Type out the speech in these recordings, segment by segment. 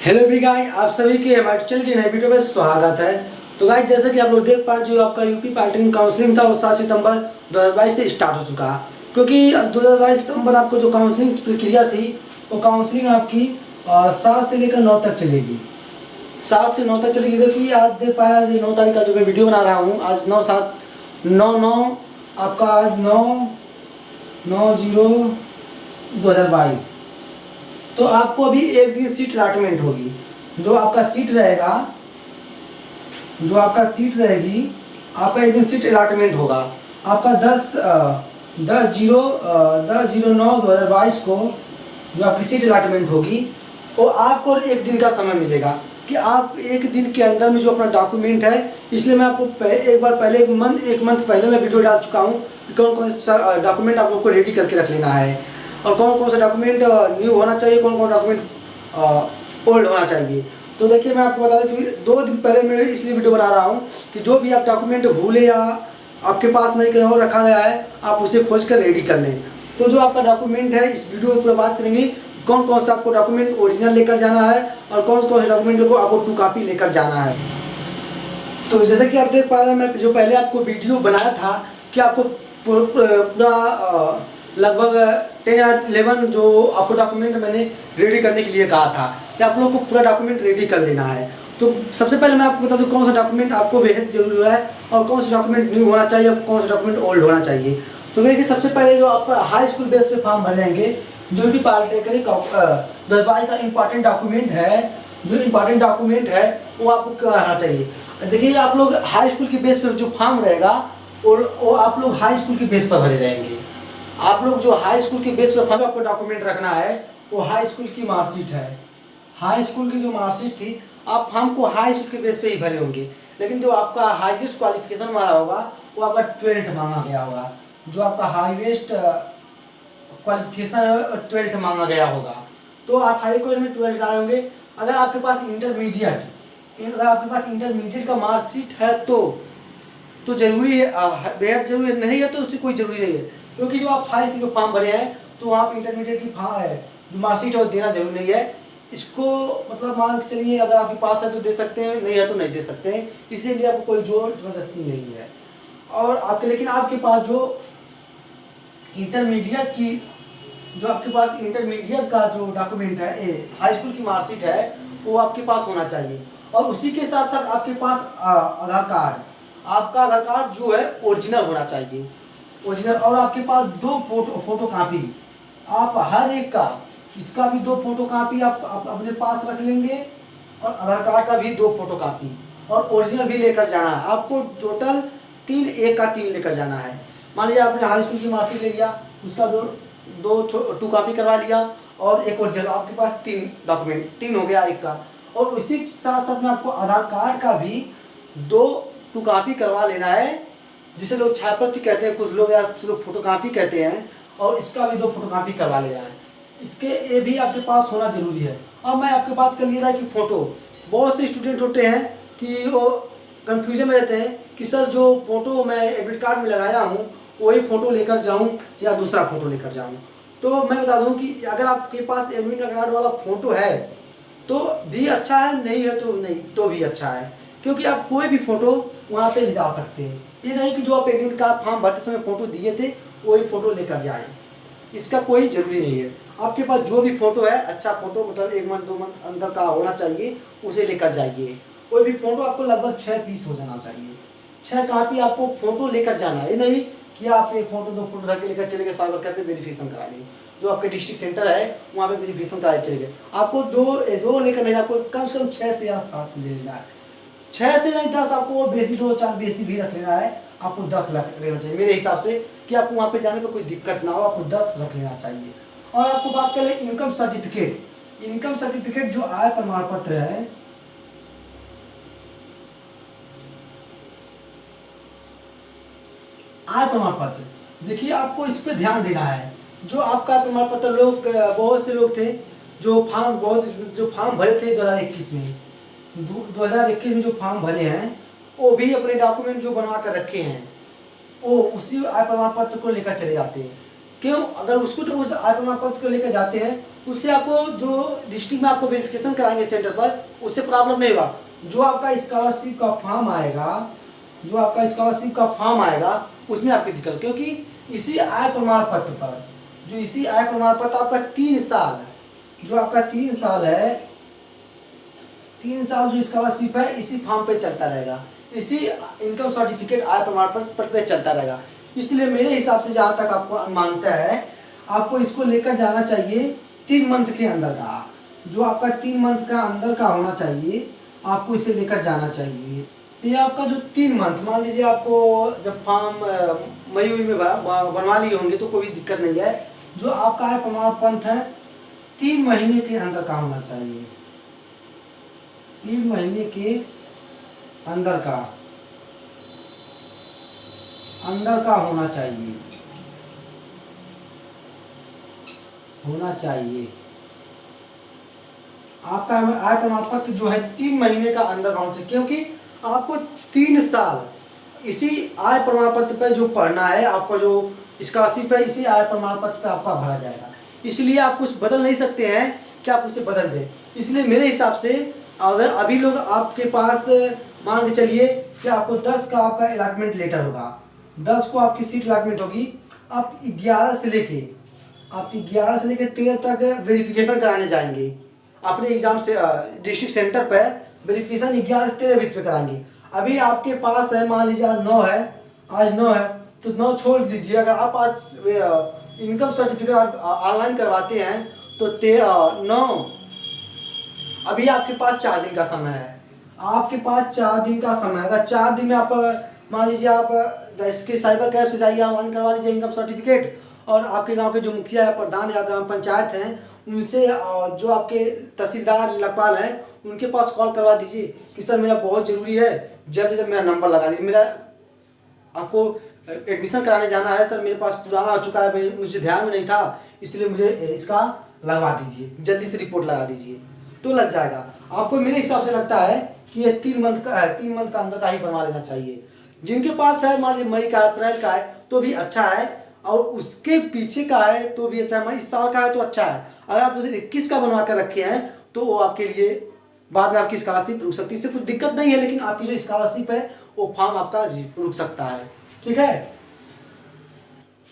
Hello भी guys, आप सभी के हमारे चैनल की नई वीडियो में स्वागत है। तो गाइस, जैसा कि आप लोग देख पाए, जो आपका यूपी पॉलिटेक्निक काउंसलिंग था वो 7 सितंबर 2022 से स्टार्ट हो चुका है। क्योंकि 2022 सितंबर आपको जो काउंसलिंग प्रक्रिया थी वो काउंसलिंग आपकी 7 से लेकर 9 तक चलेगी। 7 से 9 तक चलेगी। देखिए, आज देख पा रहे हैं 9 तारीख का जो मैं वीडियो बना रहा हूँ, आज 9/7/9/9 आपका आज 9/9/0/2022। तो आपको अभी एक दिन सीट अलॉटमेंट होगी। जो आपका सीट रहेगा, जो आपका सीट रहेगी, आपका एक दिन सीट अलॉटमेंट होगा। आपका 10/09/2022 को जो आपकी सीट अलॉटमेंट होगी वो आपको एक दिन का समय मिलेगा कि आप एक दिन के अंदर में जो अपना डॉक्यूमेंट है, इसलिए मैं आपको एक बार पहले एक मंथ पहले मैं वीडियो डाल चुका हूँ कि कौन कौन सा डॉक्यूमेंट आप लोग को रेडी करके रख लेना है और कौन कौन सा डॉक्यूमेंट न्यू होना चाहिए, कौन कौन डॉक्यूमेंट ओल्ड होना चाहिए। तो देखिए, मैं आपको बता दें कि 2 दिन पहले मैं इसलिए वीडियो बना रहा हूँ कि जो भी आप डॉक्यूमेंट भूले या आपके पास नहीं कहीं और रखा गया है, आप उसे खोज कर रेडी कर लें। तो जो आपका डॉक्यूमेंट है, इस वीडियो में पूरा बात करेंगे कौन कौन सा आपको डॉक्यूमेंट ओरिजिनल लेकर जाना है और कौन कौन से डॉक्यूमेंट को आपको 2 कॉपी लेकर जाना है। तो जैसे कि आप देख पा रहे हैं, मैं जो पहले आपको वीडियो बनाया था कि आपको पूरा लगभग 10 या 11 जो आपको डॉक्यूमेंट मैंने रेडी करने के लिए कहा था कि आप लोग को पूरा डॉक्यूमेंट रेडी कर लेना है। तो सबसे पहले मैं आपको बता दूं कौन सा डॉक्यूमेंट आपको बेहद जरूरी है और कौन सा डॉक्यूमेंट न्यू होना चाहिए और कौन सा डॉक्यूमेंट ओल्ड होना चाहिए। तो देखिए, सबसे पहले जो आप हाई स्कूल बेस पे फॉर्म भरेंगे, जो भी पॉलिटेक्निक दरबार का इंपॉर्टेंट डॉक्यूमेंट है, जो इम्पॉर्टेंट डॉक्यूमेंट है वो आपको क्या होना चाहिए। देखिए, आप लोग हाई स्कूल के बेस पर जो फॉर्म रहेगा वो आप लोग हाई स्कूल के बेस पर भरे रहेंगे। आप लोग जो हाई स्कूल के बेस पर आपको डॉक्यूमेंट रखना है वो हाई स्कूल की मार्कशीट है। हाई स्कूल की जो मार्कशीट थी, आप फॉर्म को हाई स्कूल के बेस पे ही भरे होंगे, लेकिन जो आपका हाईएस्ट क्वालिफिकेशन मारा होगा वो आपका 12th मांगा गया होगा। जो आपका हाईएस्ट क्वालिफिकेशन है 12th मांगा गया होगा। तो आप हाई कोर्स में 12th डाले होंगे। अगर आपके पास इंटरमीडिएट का मार्कशीट है तो जरूरी है, बेहद जरूरी नहीं है तो उससे कोई जरूरी नहीं है, क्योंकि जो आप हाई स्कूल में फॉर्म भरे हैं तो आप इंटरमीडिएट की जो मार्कशीट है वो देना जरूरी नहीं है। इसको मतलब मान के चलिए, अगर आपके पास है तो दे सकते हैं, नहीं है तो नहीं दे सकते हैं, इसीलिए आपको कोई जोर जबरदस्ती नहीं है। और आपके लेकिन आपके पास जो इंटरमीडिएट का जो डॉक्यूमेंट है, हाई स्कूल की मार्कशीट है, वो आपके पास होना चाहिए। और उसी के साथ साथ आपके पास आधार कार्ड, आपका आधार कार्ड जो है ओरिजिनल होना चाहिए, ओरिजिनल। और आपके पास 2 फोटो कापी, आप हर एक का, इसका भी 2 फोटो कापी आप अपने पास रख लेंगे और आधार कार्ड का भी 2 फोटो कापी और ओरिजिनल भी लेकर जाना है। आपको टोटल 3 एक का 3 लेकर जाना है। मान लीजिए आपने हाई स्कूल की मार्कशीट ले लिया, उसका 2 कॉपी करवा लिया और एक ओरिजिनल, आपके पास 3 डॉक्यूमेंट, 3 हो गया एक का। और उसी के साथ साथ में आपको आधार कार्ड का भी 2 कॉपी करवा लेना है, जिसे लोग छायाप्रति कहते हैं कुछ लोग, या कुछ लोग फोटोकॉपी कहते हैं, और इसका भी 2 फोटोकॉपी करवा लेना है। इसके ये भी आपके पास होना जरूरी है। अब मैं आपके बात कर लिया था कि फ़ोटो, बहुत से स्टूडेंट होते हैं कि वो कन्फ्यूजन में रहते हैं कि सर जो फ़ोटो मैं एडमिट कार्ड में लगाया हूँ वही फ़ोटो लेकर जाऊँ या दूसरा फ़ोटो लेकर जाऊँ। तो मैं बता दूँ कि अगर आपके पास एडमिट कार्ड वाला फ़ोटो है तो भी अच्छा है, नहीं है तो नहीं तो भी अच्छा है, क्योंकि आप कोई भी फ़ोटो वहाँ पे ले जा सकते हैं। ये नहीं कि जो आप एडमिट कार्ड फॉर्म भरते समय फ़ोटो दिए थे वही फ़ोटो लेकर जाएं, इसका कोई ज़रूरी नहीं है। आपके पास जो भी फ़ोटो है, अच्छा फ़ोटो मतलब 1 मंथ 2 मंथ अंदर का होना चाहिए, उसे लेकर जाइए। कोई भी फ़ोटो आपको लगभग 6 पीस हो जाना चाहिए, 6 कॉपी आपको फ़ोटो लेकर जाना है। ये नहीं कि आप 1 फ़ोटो 2 फ़ोटो रख के लेकर चले गए, साइबर कैफे पे वेरिफिकेशन करा लेंगे। जो आपके डिस्ट्रिक्ट सेंटर है वहाँ पे वेरिफिकेशन कराए चले गए, आपको 2 लेकर नहीं, आपको कम से कम 6 से या 7 ले लेना है। 6 से नहीं 10, आपको बेसी 2-4 बेसी भी रख लेना है, आपको 10 रख लेना चाहिए मेरे हिसाब से, कि आपको वहाँ पे जाने पर कोई दिक्कत ना हो, आपको 10 रख लेना चाहिए। और आपको बात कर ले इनकम सर्टिफिकेट जो आय प्रमाण पत्र है, आय प्रमाण पत्र, देखिए आपको इस पे ध्यान देना है। जो आपका प्रमाण पत्र, लोग बहुत से लोग थे जो फॉर्म भरे थे 2021 में, 2021 में जो फॉर्म भरे हैं वो भी अपने डॉक्यूमेंट जो बनवा कर रखे हैं वो उसी आय प्रमाण पत्र को लेकर चले जाते हैं। क्यों? अगर उसको तो उस आय प्रमाण पत्र को लेकर जाते हैं उससे आपको जो डिस्ट्रिक्ट में आपको वेरिफिकेशन कराएंगे सेंटर पर, उससे प्रॉब्लम नहीं होगा। जो आपका स्कॉलरशिप का फॉर्म आएगा, जो आपका स्कॉलरशिप का फॉर्म आएगा उसमें आपकी दिक्कत, क्योंकि इसी आय प्रमाण पत्र पर, जो इसी आय प्रमाण पत्र आपका 3 साल, जो आपका 3 साल है, 3 साल जो स्कॉलरशिप है इसी फॉर्म पे चलता रहेगा, इसी इनकम सर्टिफिकेट आय प्रमाण पत्र पे चलता रहेगा। इसलिए मेरे हिसाब से जहाँ तक आपको मानता है, आपको इसको लेकर जाना चाहिए 3 मंथ के अंदर का, जो आपका 3 मंथ का अंदर का होना चाहिए, आपको इसे लेकर जाना चाहिए। ये आपका जो 3 मंथ, मान लीजिए आपको जब फॉर्म मई में बनवा लिए होंगे तो कोई दिक्कत नहीं है। जो आपका आय प्रमाण पत्र है 3 महीने के अंदर का होना चाहिए, 3 महीने के अंदर का होना चाहिए, आपका आय प्रमाण पत्र जो है 3 महीने का अंदर का होना चाहिए, क्योंकि आपको 3 साल इसी आय प्रमाण पत्र पे जो पढ़ना है, आपका जो स्कॉलरशिप है इसी आय प्रमाण पत्र पे आपका भरा जाएगा। इसलिए आप कुछ बदल नहीं सकते हैं कि आप उसे बदल दें। इसलिए मेरे हिसाब से अगर अभी लोग आपके पास मान के चलिए कि आपको 10 का आपका अलॉटमेंट लेटर होगा, 10 को आपकी सीट अलॉटमेंट होगी, आप 11 से लेके 13 तक वेरिफिकेशन कराने जाएंगे अपने एग्जाम से डिस्ट्रिक्ट सेंटर पर, वेरिफिकेशन 11 से 13 बीच में कराएंगे। अभी आपके पास है, मान लीजिए आज 9 है, तो 9 छोड़ दीजिए। अगर आप आज इनकम सर्टिफिकेट ऑनलाइन करवाते हैं तो 9, अभी आपके पास 4 दिन का समय है, आपके पास 4 दिन का समय। अगर 4 दिन में आप मान लीजिए आप इसके साइबर कैफ से जाइए, ऑनलाइन करवा लीजिए इनकम सर्टिफिकेट, और आपके गांव के जो मुखिया या प्रधान या ग्राम पंचायत हैं उनसे, जो आपके तहसीलदार लेखपाल हैं उनके पास कॉल करवा दीजिए कि सर मेरा बहुत ज़रूरी है, जल्दी से मेरा नंबर लगा दीजिए, मेरा आपको एडमिशन कराने जाना है सर, मेरे पास पुराना हो चुका है, मुझे ध्यान में नहीं था, इसलिए मुझे इसका लगवा दीजिए, जल्दी से रिपोर्ट लगा दीजिए, तो लग जाएगा। आपको मेरे हिसाब से लगता है कि ये 3 मंथ का है, 3 मंथ का अंदर का ही बनवा लेना चाहिए। जिनके पास है मान लीजिए मई का, अप्रैल का है तो भी अच्छा है, और उसके पीछे का है तो भी अच्छा है, इस साल का है तो अच्छा है। अगर आप 2021 का बनवा कर रखे हैं तो वो आपके लिए बाद में आपकी स्कॉलरशिप रुक सकती है, इससे कुछ दिक्कत नहीं है, लेकिन आपकी जो स्कॉलरशिप है वो फॉर्म आपका रुक सकता है, ठीक है।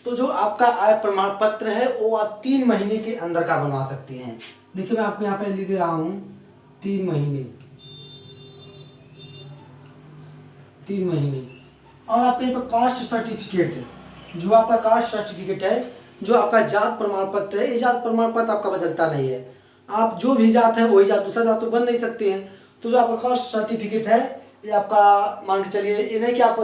तो जो आपका आय प्रमाण पत्र है वो आप 3 महीने के अंदर का बनवा सकते हैं। देखिए मैं आपको यहाँ पे लिख दे रहा हूँ 3 महीने, और आपके यहाँ पर कास्ट सर्टिफिकेट है, जो आपका कास्ट सर्टिफिकेट है, जो आपका जात प्रमाण पत्र है, ये जात प्रमाण पत्र आपका बदलता नहीं है, आप जो भी जात है वही जात, दूसरा जात तो बन नहीं सकते हैं। तो जो आपका कास्ट सर्टिफिकेट है ये आपका मान के चलिए, ये नहीं कि आप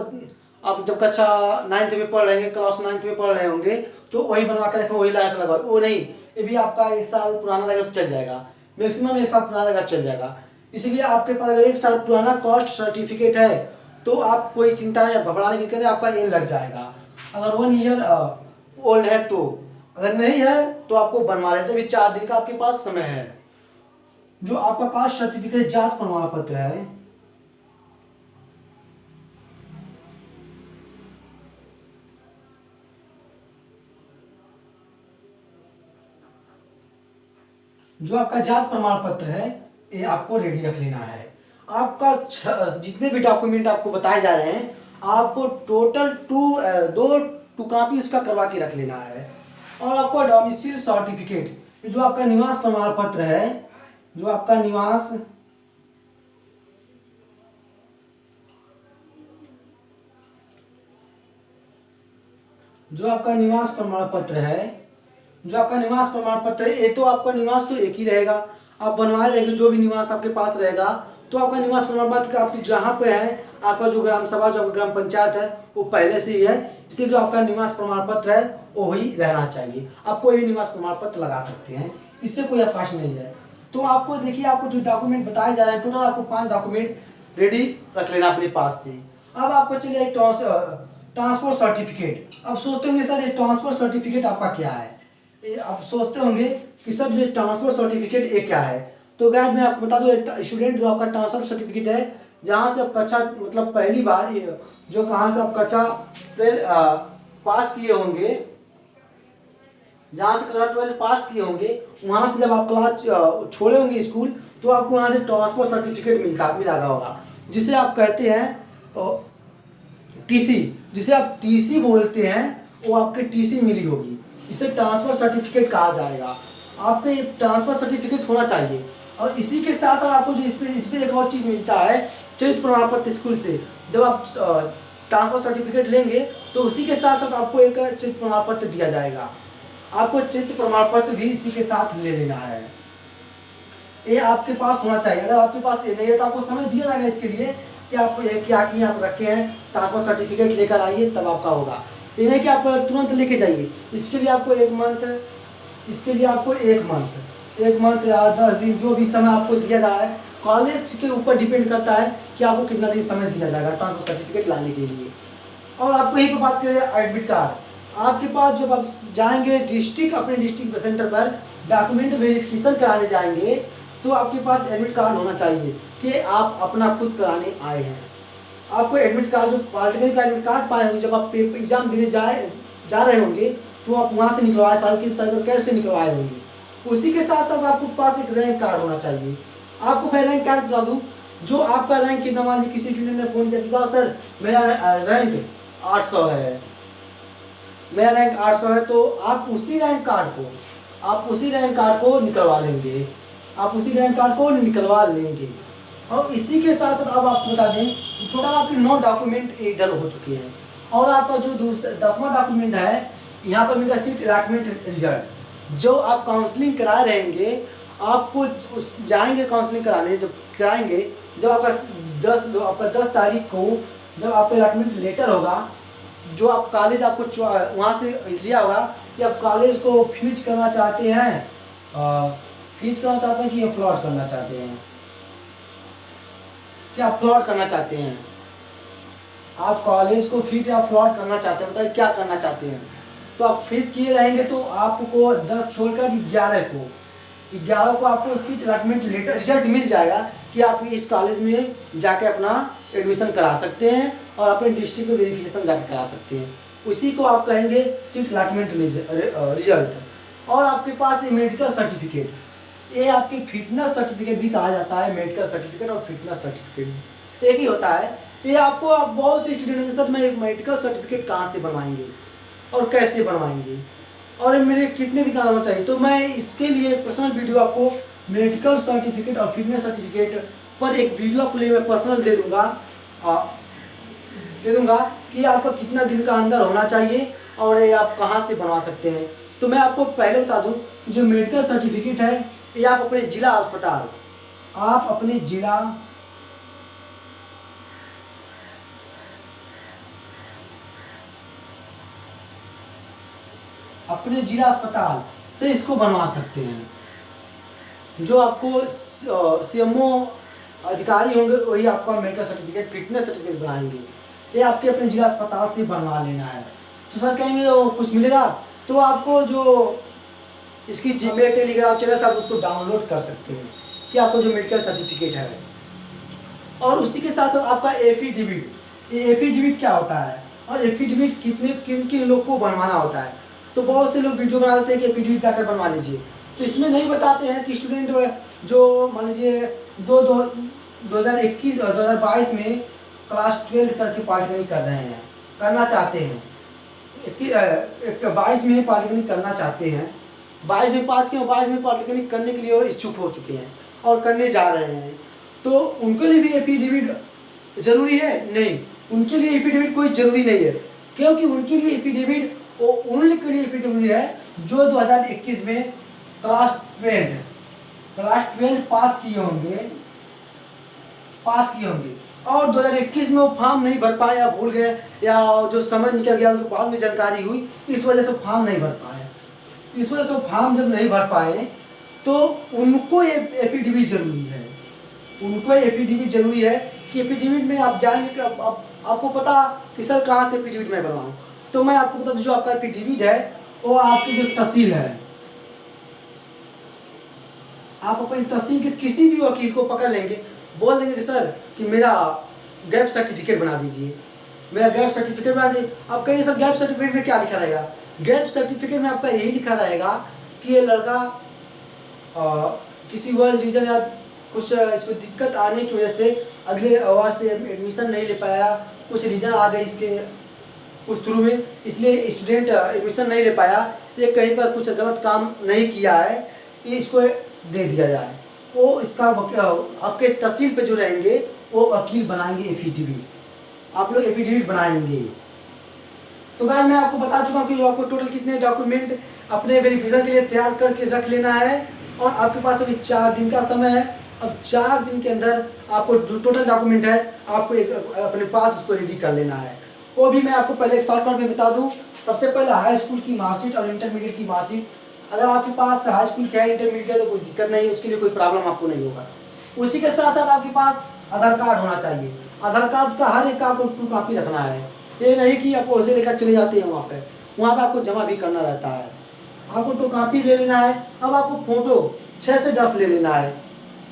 जब कक्षा 9th में पढ़ रहे हैं, क्लास 9th में पढ़ रहे होंगे तो वही बनवा कर रखें, वही लगा कर लगाओ, वो नहीं, ये भी आपका 1 साल पुराना रहेगा तो चल जाएगा, मैक्सिमम 1 साल पुराना रहेगा चल जाएगा। इसलिए आपके पास अगर 1 साल पुराना कास्ट सर्टिफिकेट है तो आप कोई चिंता नहीं, घबराने की दिक्कत, आपका ये लग जाएगा। अगर 1 ईयर ओल्ड है तो, अगर नहीं है तो आपको बनवा लेना चाहिए, 4 दिन का आपके पास समय है। जो आपका कास्ट सर्टिफिकेट जात प्रमाण पत्र है, जो आपका जात प्रमाण पत्र है ये आपको रेडी रख लेना है। आपका जितने भी डॉक्यूमेंट आपको बताए जा रहे हैं आपको टोटल 2 कॉपी उसका करवा के रख लेना है। और आपको डोमिसाइल सर्टिफिकेट, जो आपका निवास प्रमाण पत्र है, जो आपका निवास प्रमाण पत्र है, जो आपका निवास प्रमाण पत्र है, ये तो आपका निवास तो एक ही रहेगा, आप बनवाए रहेंगे, जो भी निवास आपके पास रहेगा तो आपका निवास प्रमाण पत्र आपकी जहाँ पे है, आपका जो ग्राम सभा, जो ग्राम पंचायत है वो पहले से ही है, इसलिए जो आपका निवास प्रमाण पत्र है वो ही रहना चाहिए। आप कोई भी निवास प्रमाण पत्र लगा सकते हैं, इससे कोई अवकाश नहीं है। तो आपको देखिए, आपको जो डॉक्यूमेंट बताए जा रहे हैं, टोटल आपको 5 डॉक्यूमेंट रेडी रख लेना अपने पास से। अब आपको चलिए ट्रांसफर सर्टिफिकेट। अब सोचते होंगे सर ये ट्रांसफर सर्टिफिकेट आपका क्या है, आप सोचते होंगे कि सर जो ट्रांसफर सर्टिफिकेट ये क्या है। तो गाइस मैं आपको बता दूं, स्टूडेंट जो आपका ट्रांसफर सर्टिफिकेट है, जहाँ से आप कक्षा मतलब पहली बार जो कहाँ से आप कक्षा पास किए होंगे, जहाँ से क्लास 12 पास किए होंगे, वहाँ से जब आप क्लास छोड़े होंगे स्कूल, तो आपको वहाँ से ट्रांसफर सर्टिफिकेट मिला होगा, जिसे आप कहते हैं टीसी, जिसे आप टीसी बोलते हैं। वो आपके टीसी मिली होगी, इसे ट्रांसफर सर्टिफिकेट कहा जाएगा। आपको ये ट्रांसफर सर्टिफिकेट होना चाहिए। और इसी के साथ साथ आपको जो इस पे एक और चीज़ मिलता है, चरित्र प्रमाण पत्र स्कूल से। जब आप ट्रांसफर सर्टिफिकेट लेंगे तो उसी के साथ साथ आपको एक चरित्र प्रमाण पत्र दिया जाएगा। आपको चरित्र प्रमाण पत्र भी इसी के साथ ले लेना है, ये आपके पास होना चाहिए। अगर आपके पास ये नहीं है तो आपको समय दिया जाएगा इसके लिए कि आप क्या किए, आप रखे हैं, ट्रांसफर सर्टिफिकेट लेकर आइए, तब आपका होगा। ये नहीं कि आप तुरंत लेके जाइए, इसके लिए आपको एक मंथ या 10 दिन, जो भी समय आपको दिया जाए, कॉलेज के ऊपर डिपेंड करता है कि आपको कितना दिन समय दिया जाएगा ट्रांसफर सर्टिफिकेट लाने के लिए। और आपको यही पर बात करें एडमिट कार्ड। आपके पास जब आप जाएंगे अपने डिस्ट्रिक्ट सेंटर पर डॉक्यूमेंट वेरिफिकेशन कराने जाएंगे, तो आपके पास एडमिट कार्ड होना चाहिए कि आप अपना खुद कराने आए हैं। आपको एडमिट कार्ड, जो पॉलिटेक्निक का एडमिट कार्ड पाए होंगे, जब आप एग्जाम देने जा रहे होंगे, तो आप वहाँ से निकलवाए, साल कैसे निकलवाए होंगे। उसी के साथ साथ आपके पास एक रैंक कार्ड होना चाहिए। आपको मैं रैंक कार्ड बता दूँ, जो आपका रैंक कितना, मान लीजिए किसी स्टूडेंट ने फोन किया कि सर मेरा रैंक 800 है, मेरा रैंक 800 है, तो आप उसी रैंक कार्ड को निकलवा लेंगे, और इसी के साथ साथ अब आपको बता दें टोटल आपके 9 डॉक्यूमेंट इधर हो चुके हैं। और आपका जो 10वां डॉक्यूमेंट है, यहाँ पर मिलेगा सीट अलॉटमेंट रिजल्ट। जो आप काउंसलिंग करा रहेंगे, आपको जाएंगे काउंसलिंग कराने, जब कराएंगे, जब आपका 10 तारीख को जब आपका अलॉटमेंट लेटर होगा, जो आप कॉलेज आपको वहाँ से लिया होगा कि आप कॉलेज को फीस करना चाहते हैं, कि फ्लॉट करना चाहते हैं, क्या फ्लॉट करना चाहते हैं। आप कॉलेज को फीस या फ्लॉट करना चाहते हैं, बताइए क्या करना चाहते हैं। तो आप फीस किए रहेंगे, तो आपको 10 छोड़कर 11 को आपको सीट अलॉटमेंट लेटर रिजल्ट मिल जाएगा कि आप इस कॉलेज में जाके अपना एडमिशन करा सकते हैं और अपने डिस्ट्रिक्ट में वेरिफिकेशन जाकर करा सकते हैं। उसी को आप कहेंगे सीट अलॉटमेंट रिजल्ट। और आपके पास ये मेडिकल सर्टिफिकेट, ये आपकी फिटनेस सर्टिफिकेट भी कहा जाता है। मेडिकल सर्टिफिकेट और फिटनेस सर्टिफिकेट एक ही होता है। ये आपको आप बहुत से स्टूडेंट के साथ में एक मेडिकल सर्टिफिकेट कहाँ से बनवाएंगे और कैसे बनवाएंगे और मेरे कितने दिन का होना चाहिए, तो मैं इसके लिए पर्सनल वीडियो आपको मेडिकल सर्टिफिकेट और फिटनेस सर्टिफिकेट पर एक वीडियो आपको मैं पर्सनल दे दूंगा कि आपका कितना दिन का अंदर होना चाहिए और ये आप कहाँ से बनवा सकते हैं। तो मैं आपको पहले बता दूं, जो मेडिकल सर्टिफिकेट है, ये आप अपने जिला अस्पताल, अपने जिला अस्पताल से इसको बनवा सकते हैं। जो आपको सीएमओ अधिकारी होंगे वही आपका मेडिकल सर्टिफिकेट, फिटनेस सर्टिफिकेट बनाएंगे। ये आपके अपने जिला अस्पताल से बनवा लेना है। तो सर कहेंगे कुछ मिलेगा, तो आपको जो इसकी जीमेल टेलीग्राम चैनल से आप उसको डाउनलोड कर सकते हैं कि आपको जो मेडिकल सर्टिफिकेट है। और उसी के साथ साथ आपका एफिडेविट, ये एफिडेविट क्या होता है और एफिडेविट किन किन लोग को बनवाना होता है। तो बहुत से लोग वीडियो बना देते हैं कि एफिडेविट जाकर बनवा लीजिए, तो इसमें नहीं बताते हैं कि स्टूडेंट जो मान लीजिए 2021-2022 में क्लास 12 करके पॉलिटेक्निक करना चाहते हैं, 22 में पॉलिटेक्निक करना चाहते हैं, 22 में पास किए, 22 में पॉलिटेक्निक करने के लिए वो इच्छुक हो चुके हैं और करने जा रहे हैं, तो उनके लिए भी एफिडेविट ज़रूरी है? नहीं, उनके लिए एफिडेविट कोई ज़रूरी नहीं है, क्योंकि उनके लिए एफिडेविट उनके लिए एफिडेविट है जो 2021 में क्लास 12 पास किए होंगे और 2021 में वो फॉर्म नहीं भर पाए या भूल गए या जो समय निकल गया, उनको बाद में जानकारी हुई, इस वजह से फॉर्म नहीं भर पाए। इस वजह से फॉर्म जब नहीं भर पाए तो उनको ये एफिडेविट ज़रूरी है। कि एफिडेविट में आप जाएंगे कि आपको पता कि सर कहाँ से एफिडेविट मैं बनवाऊँ, तो मैं आपको बता दूँ जो आपका एफिडेविट है वो आपकी जो तहसील है, आप अपनी तहसील के किसी भी वकील को पकड़ लेंगे, बोल देंगे कि सर कि मेरा गैप सर्टिफिकेट बना दीजिए, आप कहिए सर गैप सर्टिफिकेट में क्या लिखा रहेगा, गैप सर्टिफिकेट में आपका यही लिखा रहेगा कि ये लड़का किसी वजह रीज़न या कुछ इसको दिक्कत आने की वजह से अगले आवर से एडमिशन नहीं ले पाया, कुछ रीज़न आ गई इसके उस थ्रू में, इसलिए स्टूडेंट एडमिशन नहीं ले पाया, ये कहीं पर कुछ गलत काम नहीं किया है, ये इसको दे दिया जाए। वो इसका आपके तहसील पे जो रहेंगे वो वकील बनाएंगे एफिडेविट, आप लोग एफिडेविट बनाएंगे। तो गाइस मैं आपको बता चुका हूँ कि आपको टोटल कितने डॉक्यूमेंट अपने वेरिफिकेशन के लिए तैयार करके रख लेना है, और आपके पास अभी 4 दिन का समय है। अब 4 दिन के अंदर आपको जो टोटल डॉक्यूमेंट है आपको एक अपने पास उसको रेडी कर लेना है। वो भी मैं आपको पहले एक शॉर्टकट में बता दूं। सबसे पहले हाई स्कूल की मार्कशीट और इंटरमीडिएट की मार्कशीट, अगर आपके पास हाई स्कूल की है, इंटरमीडिएट है तो कोई दिक्कत नहीं है, उसके लिए कोई प्रॉब्लम आपको नहीं होगा। उसी के साथ साथ आपके पास आधार कार्ड होना चाहिए। आधार कार्ड का हर एक का आपको 2 कॉपी रखना है, ये नहीं कि आपको उसे लेकर चले जाते हैं वहाँ पे आपको जमा भी करना रहता है। आपको 2 कॉपी ले लेना है। अब आपको फोटो 6 से 10 ले लेना है,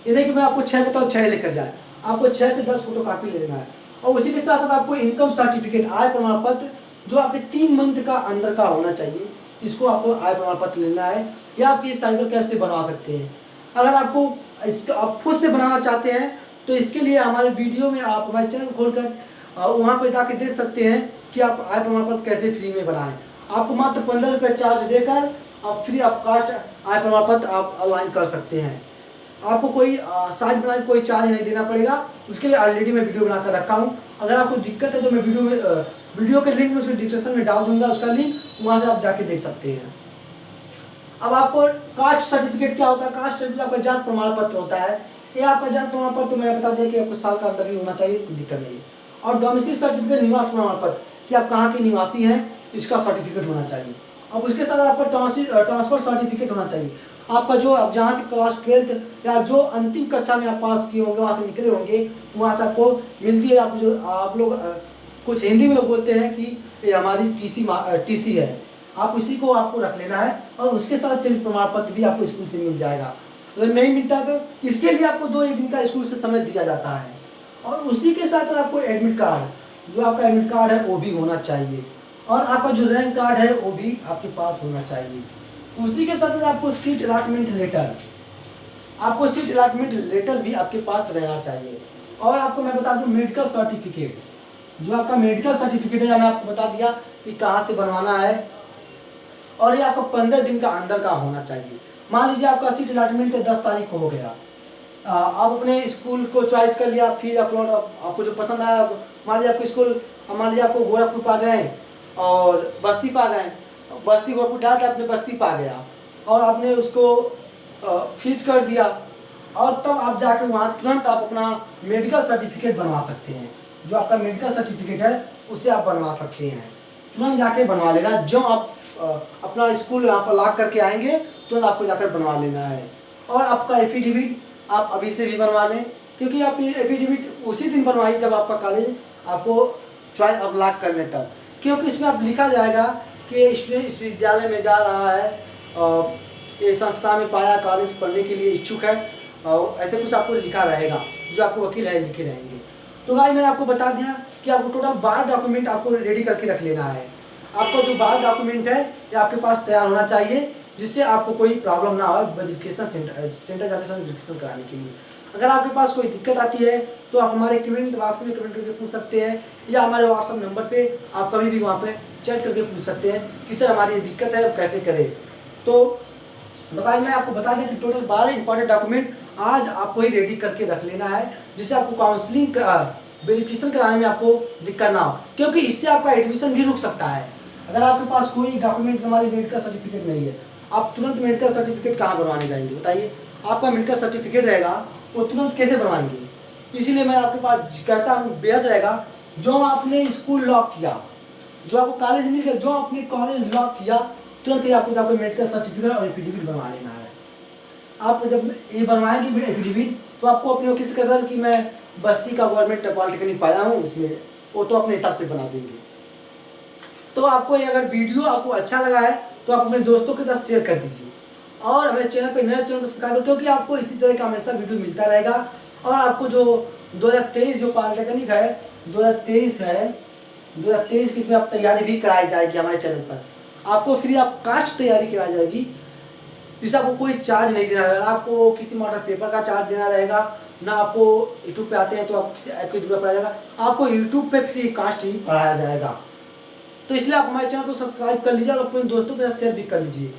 ये नहीं कि मैं आपको 6 बताऊँ 6 लेकर जाए, आपको 6 से 10 फोटो कॉपी ले लेना है। और उसी के साथ साथ आपको इनकम सर्टिफिकेट, आय प्रमाण पत्र जो आपके 3 मंथ का अंदर का होना चाहिए, इसको आपको आय प्रमाण पत्र लेना है, या आप किसी साइबर कैफे से बनवा सकते हैं। अगर आपको इसका आप खुद से बनाना चाहते हैं तो इसके लिए हमारे वीडियो में आप हमारे चैनल खोलकर वहाँ पर जाके देख सकते हैं कि आप आय प्रमाण पत्र कैसे फ्री में बनाएं। आपको मात्र 15 रुपये चार्ज देकर आप फ्री ऑफ कास्ट आय प्रमाण पत्र आप ऑनलाइन कर सकते हैं। आपको कोई साइट बनाने कोई चार्ज नहीं देना पड़ेगा, उसके लिए ऑलरेडी मैं वीडियो बनाकर रखा हूँ। अगर आपको दिक्कत है तो मैं वीडियो के लिंक में उसके डिस्क्रिप्शन में डाल दूंगा, उसका लिंक, वहाँ से आप जाके देख सकते हैं। अब आपको कास्ट सर्टिफिकेट क्या होता है? कास्ट सर्टिफिकेट आपका जात प्रमाण पत्र होता है। ये आपका जात प्रमाण पत्र तो मैं बता दिया कि आपको साल का अंदर ही होना चाहिए, कोई दिक्कत नहीं है। और डोमिसाइल सर्टिफिकेट, निवास प्रमाण पत्र कि आप कहाँ के निवासी हैं, इसका सर्टिफिकेट होना चाहिए। अब उसके साथ आपका ट्रांसफर सर्टिफिकेट होना चाहिए। आपका जो आप जहाँ से क्लास 12th या जो अंतिम कक्षा में आप पास किए होंगे, वहाँ से निकले होंगे, वहाँ से आपको मिलती है। आप लोग कुछ हिंदी में लोग बोलते हैं कि ये हमारी टीसी है, आप इसी को आपको रख लेना है। और उसके साथ चयनित प्रमाण पत्र भी आपको स्कूल से मिल जाएगा। अगर नहीं मिलता है तो इसके लिए आपको 2-1 दिन का स्कूल से समय दिया जाता है। और उसी के साथ साथ आपको एडमिट कार्ड, जो आपका एडमिट कार्ड है वो भी होना चाहिए, और आपका जो रैंक कार्ड है वो भी आपके पास होना चाहिए। उसी के साथ साथ आपको सीट अलॉटमेंट लेटर, आपको सीट अलॉटमेंट लेटर भी आपके पास रहना चाहिए। और आपको मैं बता दूं मेडिकल सर्टिफिकेट, जो आपका मेडिकल सर्टिफिकेट है मैं आपको बता दिया कि कहाँ से बनवाना है, और ये आपको 15 दिन का अंदर का होना चाहिए। मान लीजिए आपका सीट अलॉटमेंट 10 तारीख को हो गया, आप अपने स्कूल को चॉइस कर लिया, फीस अपलोड आपको जो पसंद आया, मान लीजिए आपको स्कूल, मान लीजिए आपको गोरखपुर पा गए और बस्ती पा गए, बस्ती गोरखपुर डाल के आपने बस्ती पा गया और आपने उसको फीस कर दिया, और तब आप जाके वहाँ तुरंत आप अपना मेडिकल सर्टिफिकेट बनवा सकते हैं। जो आपका मेडिकल सर्टिफिकेट है उसे आप बनवा सकते हैं, तुरंत जाके बनवा लेना। जो आप अपना स्कूल यहाँ पर लॉक करके आएंगे तुरंत आपको जाकर बनवा लेना है। और आपका एफिडेविट आप अभी से भी बनवा लें, क्योंकि आप एफिडेविट उसी दिन बनवाइए जब आपका कॉलेज आपको चॉइस आप लॉक कर लें तब, क्योंकि इसमें आप लिखा जाएगा कि स्टूडेंट इस विद्यालय में जा रहा है, ये संस्था में पाया कॉलेज पढ़ने के लिए इच्छुक है, और ऐसे कुछ आपको लिखा रहेगा, जो आपको वकील है लिखे रहेंगे। तो भाई मैं आपको बता दिया कि आपको टोटल 12 डॉक्यूमेंट आपको रेडी करके रख लेना है। आपका जो 12 डॉक्यूमेंट है ये आपके पास तैयार होना चाहिए, जिससे आपको कोई प्रॉब्लम ना हो वेरिफिकेशन सेंटर जाते समय वेरिफिकेशन कराने के लिए। अगर आपके पास कोई दिक्कत आती है तो आप हमारे कमेंट बॉक्स में कमेंट करके पूछ सकते हैं, या हमारे व्हाट्सएप नंबर पे आप कभी भी वहाँ पे चैट करके पूछ सकते हैं कि सर हमारी ये दिक्कत है, अब कैसे करें। तो भाई मैं आपको बता दें कि टोटल 12 इंपॉर्टेंट डॉक्यूमेंट आज आपको ही रेडी करके रख लेना है, जिससे आपको काउंसलिंग वेरिफिकेशन कराने में आपको दिक्कत ना हो, क्योंकि इससे आपका एडमिशन भी रुक सकता है। अगर आपके पास कोई डॉक्यूमेंट, हमारी मेडिकल सर्टिफिकेट नहीं है, आप तुरंत मेडिकल सर्टिफिकेट कहाँ बनवाने जाएंगे बताइए? आपका मेडिकल सर्टिफिकेट रहेगा वो तुरंत कैसे बनवाएंगे? इसीलिए मैं आपके पास कहता हूँ बेहद रहेगा जो आपने स्कूल लॉक किया, जो आपको कॉलेज मिल गया, जो आपने कॉलेज लॉक किया, तुरंत ही आपको जाकर मेडिकल सर्टिफिकेट और एफिडेविट बनवा लेना है। आप जब ये बनवाएंगे एफिडेविट तो आपको अपने वकील से कह सकते कि मैं बस्ती का गवर्नमेंट पॉलिटेक्निक पाया हूँ, इसमें वो तो अपने हिसाब से बना देंगे। तो आपको ये अगर वीडियो आपको अच्छा लगा है तो आप अपने दोस्तों के साथ शेयर कर दीजिए, और हमारे चैनल पे नए चैनल को सब्सक्राइब करें, क्योंकि आपको इसी तरह का हमेशा वीडियो मिलता रहेगा। और आपको जो 2023 जो पॉलिटेक्निक है 2023 है, 2023 की इसमें आप तैयारी भी कराई जाएगी हमारे चैनल पर। आपको फ्री आप कास्ट तैयारी कराई जाएगी, जिससे आपको कोई चार्ज नहीं देना रहेगा। आपको किसी मॉडल पेपर का चार्ज देना रहेगा, ना आपको यूट्यूब पे आते हैं तो आप किसी ऐप की जरूरत पड़ जाएगा, आपको यूट्यूब पे फ्री कास्ट ही पढ़ाया जाएगा। तो इसलिए आप हमारे चैनल को सब्सक्राइब कर लीजिए और अपने दोस्तों के साथ शेयर भी कर लीजिए।